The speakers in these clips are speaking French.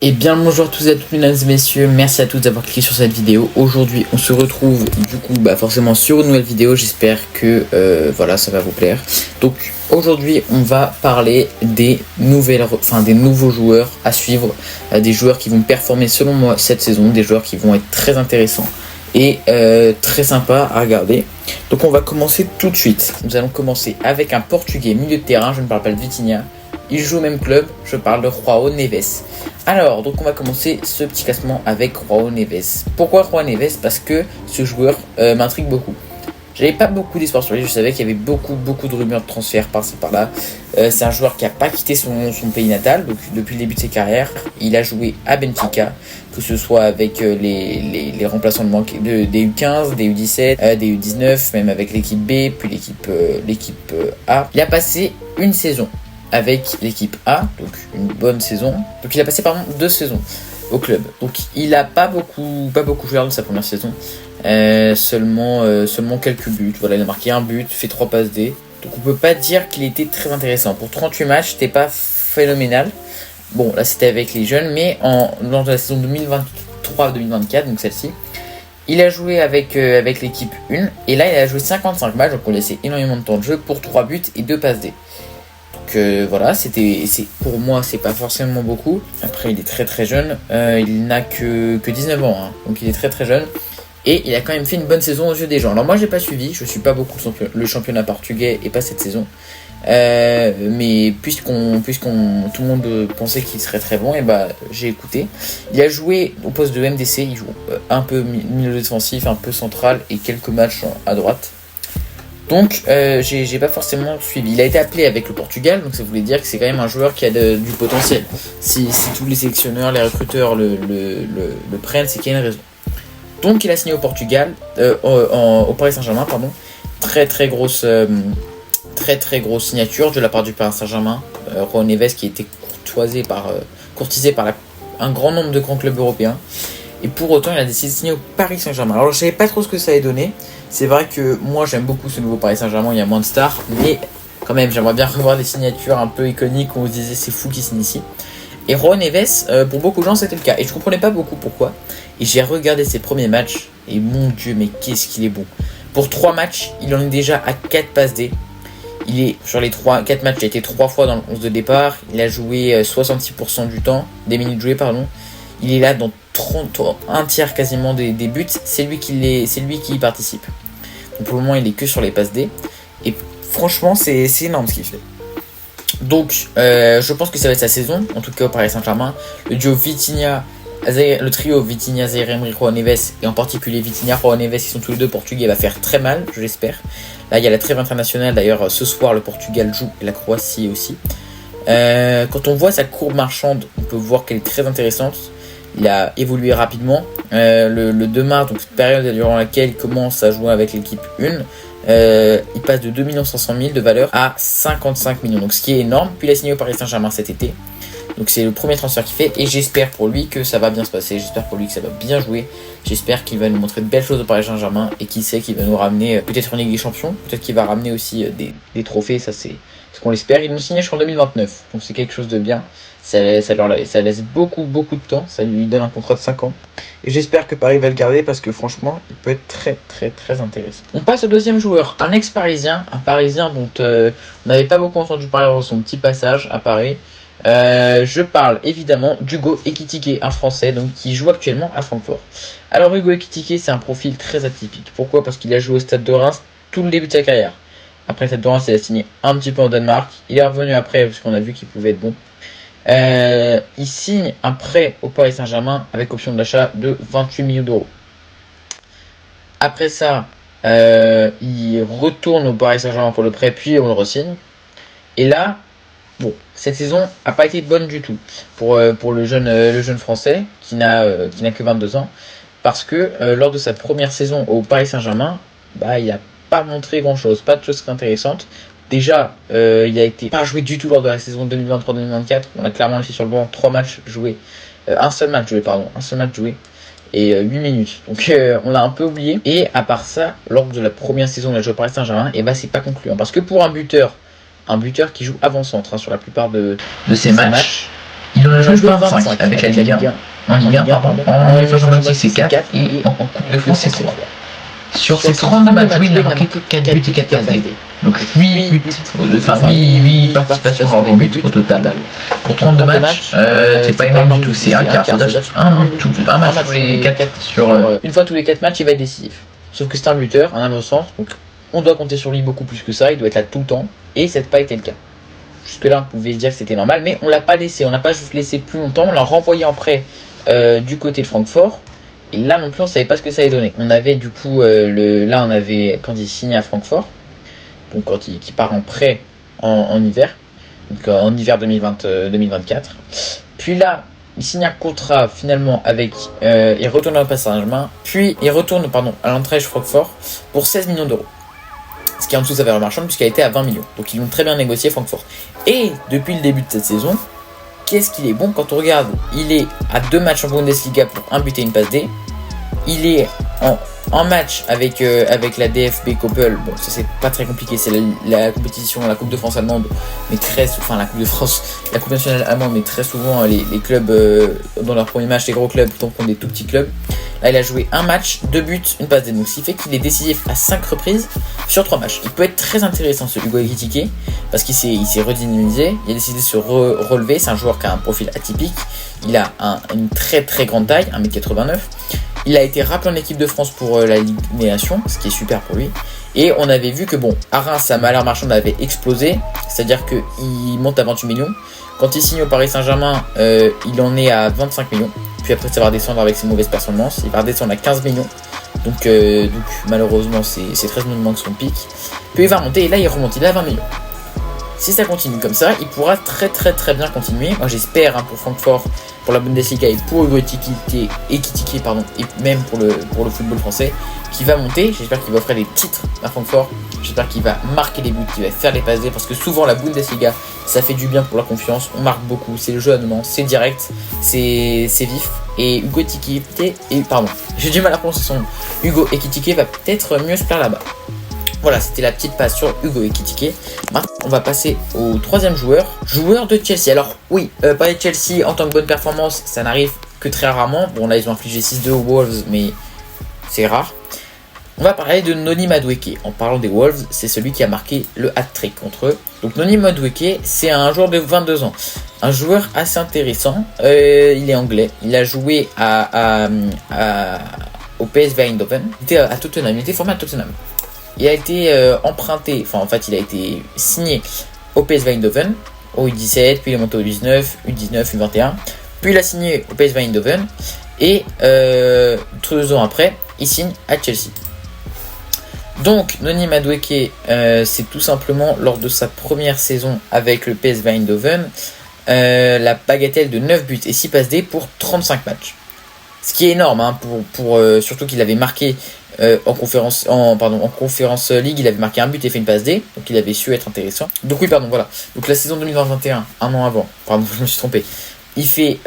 Et bien bonjour à tous et à toutes mesdames et messieurs, merci à tous d'avoir cliqué sur cette vidéo. Aujourd'hui on se retrouve du coup forcément sur une nouvelle vidéo, j'espère que voilà ça va vous plaire. Donc aujourd'hui on va parler des nouveaux joueurs à suivre, des joueurs qui vont performer selon moi cette saison, des joueurs qui vont être très intéressants et très sympas à regarder. Donc on va commencer tout de suite. Nous allons commencer avec un Portugais milieu de terrain, je ne parle pas de Vitinha. Il joue au même club, je parle de João Neves. Alors, donc on va commencer ce petit classement avec João Neves. Pourquoi João Neves? Parce que ce joueur m'intrigue beaucoup. J'avais pas beaucoup d'espoir sur lui, je savais qu'il y avait beaucoup de rumeurs de transfert par-ci par-là. C'est un joueur qui n'a pas quitté son pays natal donc, depuis le début de ses carrières. Il a joué à Benfica, que ce soit avec les remplaçants des U15, des U17, des U19, même avec l'équipe B, puis l'équipe A. Il a passé une saison avec l'équipe A, donc une bonne saison. Donc il a passé 2 saisons au club. Donc il a pas beaucoup joué dans sa première saison. Seulement quelques buts. Voilà, il a marqué un but, fait 3 passes D. Donc on peut pas dire qu'il était très intéressant. Pour 38 matchs, c'était pas phénoménal. Bon, là c'était avec les jeunes, mais lors de la saison 2023-2024, donc celle-ci, il a joué avec l'équipe 1, et là il a joué 55 matchs, donc on laissait énormément de temps de jeu pour 3 buts et 2 passes D. Voilà, pour moi c'est pas forcément beaucoup. Après il est très jeune, il n'a que 19 ans, hein, donc il est très jeune. Et il a quand même fait une bonne saison aux yeux des gens. Alors moi j'ai pas suivi, je suis pas beaucoup le championnat portugais et pas cette saison. Mais puisqu'on tout le monde pensait qu'il serait très bon, et j'ai écouté. Il a joué au poste de MDC, il joue un peu milieu défensif, un peu central et quelques matchs à droite. Donc j'ai pas forcément suivi. Il a été appelé avec le Portugal, donc ça voulait dire que c'est quand même un joueur qui a du potentiel. Si tous les sélectionneurs, les recruteurs le prennent, c'est qu'il y a une raison. Donc il a signé au Portugal, au Paris Saint-Germain, pardon. Très grosse signature de la part du Paris Saint-Germain. João Neves qui a été courtisé par un grand nombre de grands clubs européens. Et pour autant, il a décidé de signer au Paris Saint-Germain. Alors, je savais pas trop ce que ça allait donner. C'est vrai que moi, j'aime beaucoup ce nouveau Paris Saint-Germain. Il y a moins de stars, mais quand même, j'aimerais bien revoir des signatures un peu iconiques où on se disait c'est fou qui signe ici. Et João Neves, pour beaucoup de gens, c'était le cas. Et je comprenais pas beaucoup pourquoi. Et j'ai regardé ses premiers matchs. Et mon Dieu, mais qu'est-ce qu'il est bon. Pour 3 matchs, il en est déjà à 4 passes D. Il est sur les 4 matchs, il a été 3 fois dans le 11 de départ. Il a joué 66% du temps, des minutes jouées, pardon. Il est là dans un tiers quasiment des buts, c'est lui qui y participe. Donc pour le moment, il est que sur les passes D. Et franchement, c'est énorme ce qu'il fait. Donc, je pense que ça va être sa saison, en tout cas au Paris Saint-Germain. Le trio Vitinha, Zaïre Emery, João Neves, et en particulier Vitinha, João Neves, qui sont tous les deux portugais, va faire très mal, je l'espère. Là, il y a la trêve internationale, d'ailleurs, ce soir, le Portugal joue, et la Croatie aussi. Quand on voit sa courbe marchande, on peut voir qu'elle est très intéressante. Il a évolué rapidement. Le 2 mars, donc cette période durant laquelle il commence à jouer avec l'équipe 1, il passe de 2 500 000 de valeur à 55 millions, donc ce qui est énorme. Puis il a signé au Paris Saint-Germain cet été. Donc c'est le premier transfert qu'il fait et j'espère pour lui que ça va bien se passer, j'espère pour lui que ça va bien jouer, j'espère qu'il va nous montrer de belles choses au Paris Saint-Germain et qui sait qu'il va nous ramener peut-être une Ligue des Champions, peut-être qu'il va ramener aussi des trophées, ça c'est ce qu'on l'espère. Il nous signe jusqu'en 2029, donc c'est quelque chose de bien, ça laisse beaucoup de temps, ça lui donne un contrat de 5 ans et j'espère que Paris va le garder parce que franchement il peut être très intéressant. On passe au deuxième joueur, un ex-parisien, un parisien dont on n'avait pas beaucoup entendu parler dans son petit passage à Paris. Je parle évidemment d'Hugo Ekitike, un Français donc, qui joue actuellement à Francfort. Alors Hugo Ekitike, c'est un profil très atypique. Pourquoi? Parce qu'il a joué au Stade de Reims tout le début de sa carrière. Après le Stade de Reims, il a signé un petit peu en Danemark. Il est revenu après parce qu'on a vu qu'il pouvait être bon. Il signe un prêt au Paris Saint-Germain avec option d'achat de 28 millions d'euros. Après ça, il retourne au Paris Saint-Germain pour le prêt, puis on le re-signe. Et là, bon, cette saison n'a pas été bonne du tout pour le jeune français qui n'a que 22 ans parce que lors de sa première saison au Paris Saint-Germain, il n'a pas montré grand-chose, pas de choses intéressantes. Déjà, il a été pas joué du tout lors de la saison 2023-2024. On a clairement laissé sur le banc 3 matchs joués, un seul match joué et 8 minutes. Donc on l'a un peu oublié. Et à part ça, lors de la première saison de la joué au Paris Saint-Germain, c'est pas concluant parce que pour un buteur qui joue avant-centre sur la plupart de ses matchs, Il en a joué 25 avec la Ligue 1. En Ligue 1, pardon. En UEFA Champions League, c'est 4 et en Coupe de France, c'est 3. Sur ces 32 matchs, il n'a marqué que 4 buts et 4 passes D. Donc 8 buts, enfin 8 participations dans des buts au total. Pour 32 matchs, c'est pas énorme du tout, c'est un quart, c'est-à-dire un match tous les 4 sur... Une fois tous les 4 matchs, il va être décisif. Sauf que c'est un buteur, un avant-centre, donc on doit compter sur lui beaucoup plus que ça, il doit être là tout le temps, et ça n'a pas été le cas. Jusque-là, on pouvait se dire que c'était normal, mais on l'a pas laissé, on n'a pas juste laissé plus longtemps, on l'a renvoyé en prêt du côté de Francfort. Et là non plus on savait pas ce que ça allait donner. On avait du coup là on avait quand il signe à Francfort, donc quand il part en prêt en hiver, donc en hiver 2024. Puis là il signe un contrat finalement avec il retourne au Paris Saint-Germain, puis il retourne à l'Eintracht Francfort pour 16 millions d'euros. Ce qui est en dessous de sa valeur marchande puisqu'elle a été à 20 millions. Donc ils l'ont très bien négocié Francfort. Et depuis le début de cette saison, qu'est-ce qu'il est bon quand on regarde? Il est à 2 matchs en Bundesliga pour un but et une passe D. Il est en match avec la DFB Koppel. Bon, ça c'est pas très compliqué, c'est la compétition, la Coupe de France allemande, mais la Coupe de France, la Coupe nationale allemande, mais très souvent les clubs dans leur premier match, les gros clubs, tant qu'on des tout petits clubs. Là, il a joué un match, 2 buts, une passe D. Donc, ce qui fait qu'il est décisif à 5 reprises sur 3 matchs. Il peut être très intéressant, ce Hugo Ekitike, parce qu'il s'est redynamisé. Il a décidé de se relever. C'est un joueur qui a un profil atypique. Il a une très très grande taille, 1m89. Il a été rappelé en équipe de France pour la Ligue des Nations, ce qui est super pour lui. Et on avait vu que, à Reims, sa valeur marchande avait explosé. C'est-à-dire qu'il monte à 28 millions. Quand il signe au Paris Saint-Germain, il en est à 25 millions. Puis après, ça va redescendre avec ses mauvaises performances. Il va redescendre à 15 millions. Donc malheureusement, c'est 13 millions de moins que son pic. Puis il va remonter et là, il remonte. Il est à 20 millions. Si ça continue comme ça, il pourra très très très bien continuer. Moi, j'espère pour Francfort, pour la Bundesliga et pour Hugo Ekitike, et même pour le football français, qui va monter. J'espère qu'il va offrir des titres à Francfort. J'espère qu'il va marquer des buts, qu'il va faire des passes D, parce que souvent la Bundesliga, ça fait du bien pour la confiance. On marque beaucoup, c'est le jeu allemand, c'est direct, c'est vif. Et Hugo Ekitike, j'ai du mal à prononcer son nom. Hugo Ekitike va peut-être mieux se plaire là-bas. Voilà, c'était la petite passe sur Hugo Ekitike. Maintenant, on va passer au troisième joueur de Chelsea. Alors oui, parler de Chelsea en tant que bonne performance, ça n'arrive que très rarement. Bon, là, ils ont infligé 6-2 aux Wolves, mais c'est rare. On va parler de Noni Madueke. En parlant des Wolves, c'est celui qui a marqué le hat-trick contre eux. Donc Noni Madueke, c'est un joueur de 22 ans. Un joueur assez intéressant. Il est anglais. Il a joué au PSV Eindhoven. Il était à Tottenham. Il était formé à Tottenham. Il a été il a été signé au PSV Eindhoven, au U17, puis il est monté au U19, U19, U21. Puis il a signé au PSV Eindhoven et 2 ans après, il signe à Chelsea. Donc, Noni Madueke, c'est tout simplement lors de sa première saison avec le PSV Eindhoven, la bagatelle de 9 buts et 6 passes D pour 35 matchs. Ce qui est énorme, surtout qu'il avait marqué en conférence League, il avait marqué un but et fait une passe D, donc il avait su être intéressant. Donc voilà. Donc la saison 2021, un an avant, je me suis trompé. Il fait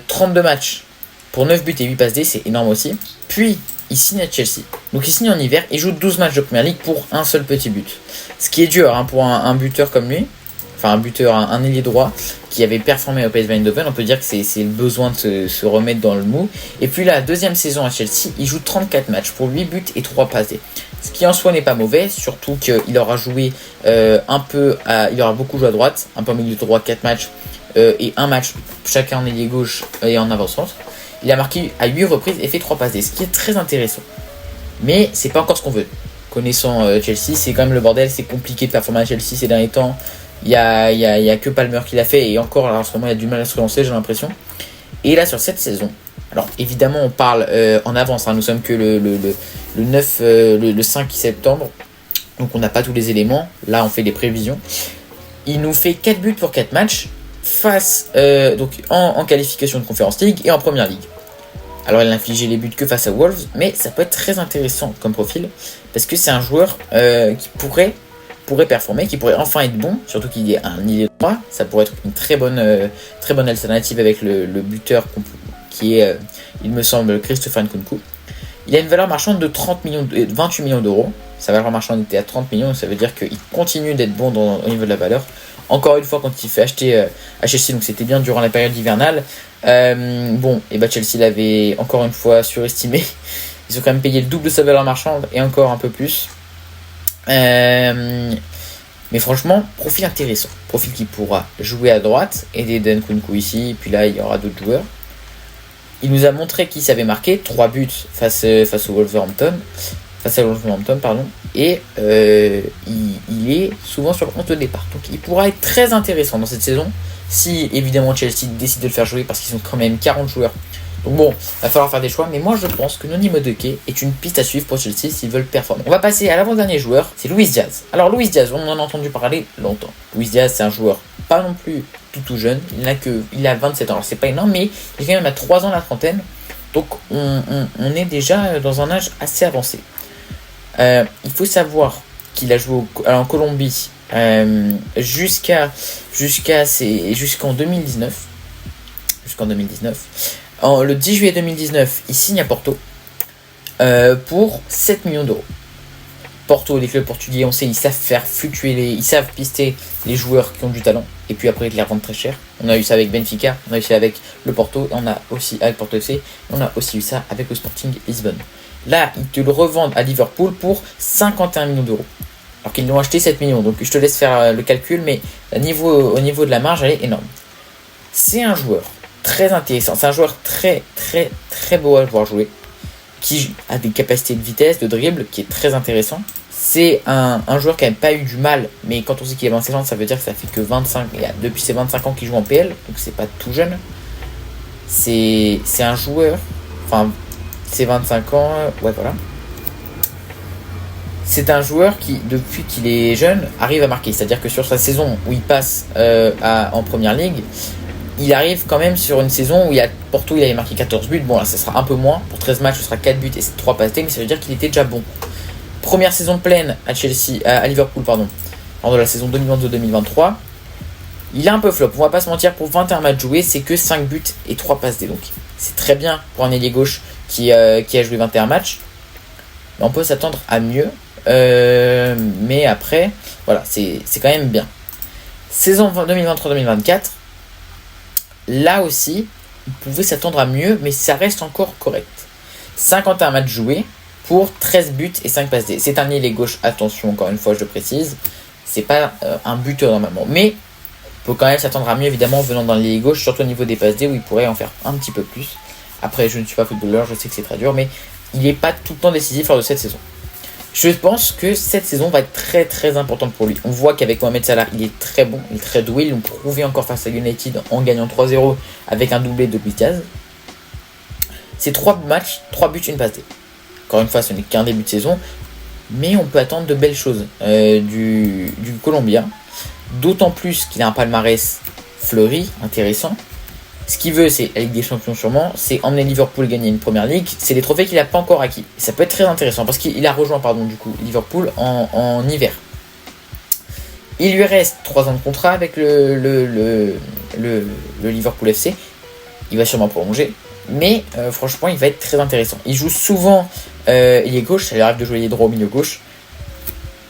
32 matchs pour 9 buts et 8 passes D, c'est énorme aussi. Puis il signe à Chelsea. Donc il signe en hiver, il joue 12 matchs de Première Ligue pour un seul petit but. Ce qui est dur pour un buteur comme lui. Enfin un ailier droit qui avait performé au PSV Eindhoven, on peut dire que c'est le besoin de se remettre dans le mou. Et puis la deuxième saison à Chelsea, il joue 34 matchs pour 8 buts et 3 passes D. Ce qui en soi n'est pas mauvais, surtout qu'il aura joué il aura beaucoup joué à droite, un peu au milieu de droit, 4 matchs et un match chacun en ailier gauche et en avant-centre. Il a marqué à 8 reprises et fait 3 passes D, ce qui est très intéressant. Mais c'est pas encore ce qu'on veut. Connaissant Chelsea, c'est quand même le bordel, c'est compliqué de performer à Chelsea ces derniers temps. Il y a que Palmer qui l'a fait et encore là, en ce moment il a du mal à se relancer, j'ai l'impression. Et là sur cette saison, alors évidemment on parle en avance, nous sommes que le 5 septembre, donc on n'a pas tous les éléments, là on fait des prévisions. Il nous fait 4 buts pour 4 matchs face en qualification de Conference League et en Première Ligue. Alors il a infligé les buts que face à Wolves, mais ça peut être très intéressant comme profil, parce que c'est un joueur qui pourrait performer, qui pourrait enfin être bon, surtout qu'il est un milieu droit. Ça pourrait être une très bonne alternative avec le buteur qui est, il me semble, Christopher Nkunku. Il a une valeur marchande de 28 millions d'euros. Sa valeur marchande était à 30 millions, ça veut dire qu'il continue d'être bon au niveau de la valeur. encore une fois quand il fait acheter à Chelsea, donc c'était bien durant la période hivernale. Bon, et bah Chelsea l'avait encore une fois surestimé. Ils ont quand même payé le double de sa valeur marchande et encore un peu plus. Mais franchement, profil intéressant. Profil qui pourra jouer à droite, aider Dan Kunku ici, et puis là il y aura d'autres joueurs. Il nous a montré qu'il savait marquer 3 buts face au Wolverhampton. Face à Wolverhampton, pardon. Et il est souvent sur le 11 de départ. Donc il pourra être très intéressant dans cette saison. Si évidemment Chelsea décide de le faire jouer parce qu'ils sont quand même 40 joueurs. Donc bon, il va falloir faire des choix. Mais moi je pense que Noni Madueke est une piste à suivre pour Chelsea s'ils veulent performer. On va passer à l'avant-dernier joueur, c'est Luis Diaz. Alors Luis Diaz, on en a entendu parler longtemps. Luis Diaz c'est un joueur pas non plus tout jeune. Il a 27 ans. Alors c'est pas énorme mais il est quand même à 3 ans de la trentaine. Donc on est déjà dans un âge assez avancé. Il faut savoir qu'il a joué en Colombie jusqu'en 2019. Le 10 juillet 2019, il signe à Porto pour 7 millions d'euros. Porto, les clubs portugais, on sait, ils savent faire fluctuer ils savent pister les joueurs qui ont du talent et puis après ils les revendent très cher. On a eu ça avec Benfica, on a eu ça avec le Porto, et on a aussi avec Porto FC, on a aussi eu ça avec le Sporting Lisbonne. Là, ils te le revendent à Liverpool pour 51 millions d'euros. Alors qu'ils l'ont acheté 7 millions, donc je te laisse faire le calcul, mais au niveau de la marge, elle est énorme. C'est un joueur très intéressant, c'est un joueur très très très beau à voir jouer, qui a des capacités de vitesse, de dribble, qui est très intéressant. C'est un joueur qui n'a pas eu du mal, mais quand on sait qu'il a 27 ans, ça veut dire que ça fait que 25, depuis ses 25 ans qu'il joue en PL, donc c'est pas tout jeune. C'est un joueur, enfin, c'est 25 ans, ouais voilà. C'est un joueur qui, depuis qu'il est jeune, arrive à marquer. C'est-à-dire que sur sa saison où il passe en première ligue, il arrive quand même sur une saison où Porto il avait marqué 14 buts. Bon là ça sera un peu moins. Pour 13 matchs ce sera 4 buts et 3 passes D, mais ça veut dire qu'il était déjà bon. Première saison pleine à Liverpool, lors de la saison 2022-2023. Il est un peu flop, on va pas se mentir, pour 21 matchs joués, c'est que 5 buts et 3 passes D. Donc c'est très bien pour un ailier gauche qui a joué 21 matchs. Mais on peut s'attendre à mieux. Mais après, voilà, c'est quand même bien. Saison 2023-2024, là aussi, vous pouvez s'attendre à mieux, mais ça reste encore correct. 51 matchs joués pour 13 buts et 5 passes D. C'est un ailier gauche, attention, encore une fois, je le précise. C'est pas un buteur normalement, mais on peut quand même s'attendre à mieux, évidemment, venant d'un ailier gauche, surtout au niveau des passes D, où il pourrait en faire un petit peu plus. Après, je ne suis pas footballeur, je sais que c'est très dur, mais il n'est pas tout le temps décisif lors de cette saison. Je pense que cette saison va être très très importante pour lui. On voit qu'avec Mohamed Salah, il est très bon, il est très doué. Ils l'ont prouvé encore face à United en gagnant 3-0 avec un doublé de Luis Diaz. C'est 3 matchs, 3 buts, 1 passe D. Encore une fois, ce n'est qu'un début de saison, mais on peut attendre de belles choses du Colombien. D'autant plus qu'il a un palmarès fleuri, intéressant. Ce qu'il veut, c'est la Ligue des Champions sûrement, c'est emmener Liverpool gagner une première ligue. C'est des trophées qu'il n'a pas encore acquis. Et ça peut être très intéressant parce qu'il a rejoint Liverpool en hiver. Il lui reste 3 ans de contrat avec le Liverpool FC. Il va sûrement prolonger. Mais franchement, il va être très intéressant. Il joue souvent ailier gauche, ça lui arrive de jouer ailier droit au milieu gauche.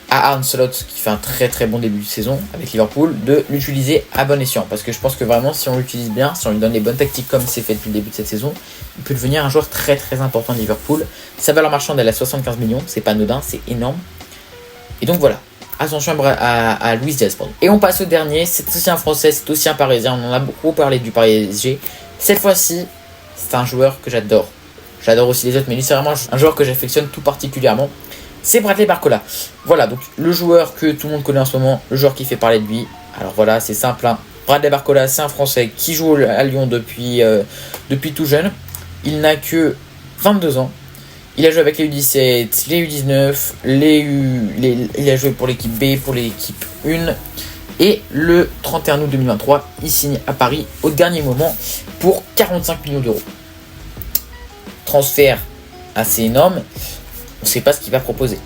À Arne Slot qui fait un très très bon début de saison avec Liverpool, de l'utiliser à bon escient, parce que je pense que vraiment si on l'utilise bien, si on lui donne les bonnes tactiques comme c'est fait depuis le début de cette saison, il peut devenir un joueur très très important de Liverpool. Sa valeur marchande elle est à 75 millions, c'est pas anodin, c'est énorme. Et donc voilà, attention à Luis Diaz. Et on passe au dernier, c'est aussi un Français, c'est aussi un Parisien, on en a beaucoup parlé du PSG. Cette fois-ci, c'est un joueur que j'adore. J'adore aussi les autres, mais lui c'est vraiment un joueur que j'affectionne tout particulièrement. C'est Bradley Barcola. Voilà, donc le joueur que tout le monde connaît en ce moment, le joueur qui fait parler de lui. Alors voilà, c'est simple, hein. Bradley Barcola, c'est un Français qui joue à Lyon depuis tout jeune. Il n'a que 22 ans. Il a joué avec les U17, les U19, il a joué pour l'équipe B, pour l'équipe 1. Et le 31 août 2023, il signe à Paris au dernier moment pour 45 millions d'euros. Transfert assez énorme. On ne sait pas ce qu'il va proposer.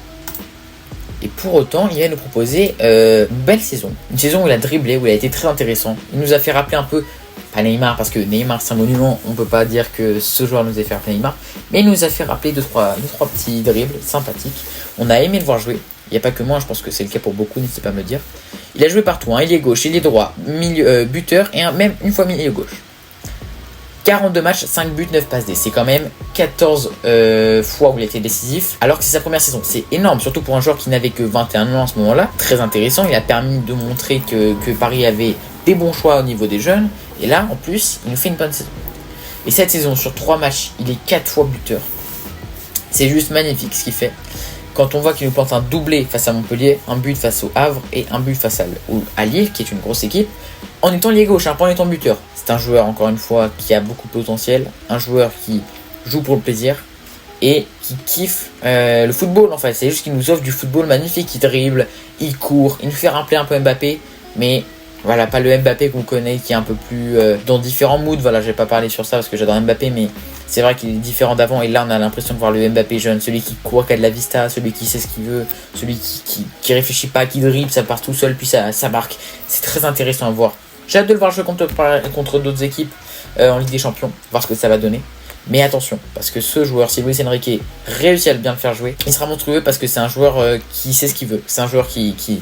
Et pour autant, il va nous proposer une belle saison. Une saison où il a dribblé, où il a été très intéressant. Il nous a fait rappeler un peu, pas Neymar, parce que Neymar c'est un monument, on ne peut pas dire que ce joueur nous a fait rappeler Neymar, mais il nous a fait rappeler 2-3 petits dribbles sympathiques. On a aimé le voir jouer. Il n'y a pas que moi, je pense que c'est le cas pour beaucoup, n'hésitez pas à me le dire. Il a joué partout, hein, ailier gauche, ailier droit, milieu, buteur et même une fois milieu gauche. 42 matchs, 5 buts, 9 passes D. C'est quand même 14 fois où il a été décisif, alors que c'est sa première saison. C'est énorme, surtout pour un joueur qui n'avait que 21 ans à ce moment-là. Très intéressant, il a permis de montrer que Paris avait des bons choix au niveau des jeunes. Et là, en plus, il nous fait une bonne saison. Et cette saison, sur 3 matchs, il est 4 fois buteur. C'est juste magnifique ce qu'il fait. Quand on voit qu'il nous plante un doublé face à Montpellier, un but face au Havre et un but face à Lille, qui est une grosse équipe, en étant lié gauche, pas en étant buteur. C'est un joueur, encore une fois, qui a beaucoup de potentiel, un joueur qui joue pour le plaisir et qui kiffe le football en fait. C'est juste qu'il nous offre du football magnifique, il dribble, il court, il nous fait rappeler un peu Mbappé, mais voilà, pas le Mbappé qu'on connaît, qui est un peu plus dans différents moods. Voilà, je vais pas parler sur ça parce que j'adore Mbappé, mais c'est vrai qu'il est différent d'avant. Et là, on a l'impression de voir le Mbappé jeune, celui qui court, qui a de la vista, celui qui sait ce qu'il veut, celui qui réfléchit pas, qui dribble, ça part tout seul, puis ça marque. C'est très intéressant à voir. J'ai hâte de le voir jouer contre d'autres équipes en Ligue des Champions, voir ce que ça va donner. Mais attention, parce que ce joueur, si Luis Enrique réussit à bien le faire jouer, il sera monstrueux parce que c'est un joueur qui sait ce qu'il veut. C'est un joueur qui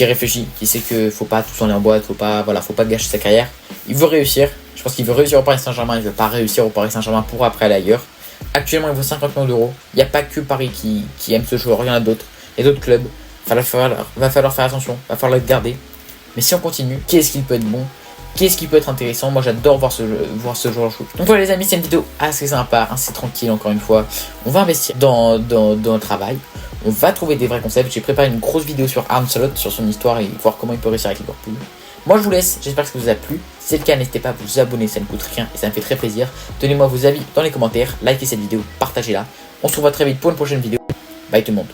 réfléchit, qui sait que faut pas tout en aller en boîte, faut pas gâcher sa carrière. Il veut réussir. Je pense qu'il veut réussir au Paris Saint-Germain, il veut pas réussir au Paris Saint-Germain pour après aller ailleurs. Actuellement, il vaut 50 millions d'euros. Il n'y a pas que Paris qui aime ce joueur, il y en a d'autres. Il y a d'autres clubs. Va falloir faire attention, va falloir le garder. Mais si on continue, qu'est-ce qu'il peut être bon? Qu'est-ce qui peut être intéressant? Moi j'adore voir ce joueur jouer. Donc voilà les amis, c'est une vidéo assez sympa, assez tranquille encore une fois. On va investir dans le travail. On va trouver des vrais concepts. J'ai préparé une grosse vidéo sur Arne Slot, sur son histoire et voir comment il peut réussir avec Liverpool. Moi je vous laisse, j'espère que ça vous a plu. Si c'est le cas, n'hésitez pas à vous abonner, ça ne coûte rien et ça me fait très plaisir. Donnez-moi vos avis dans les commentaires, likez cette vidéo, partagez-la. On se revoit très vite pour une prochaine vidéo. Bye tout le monde.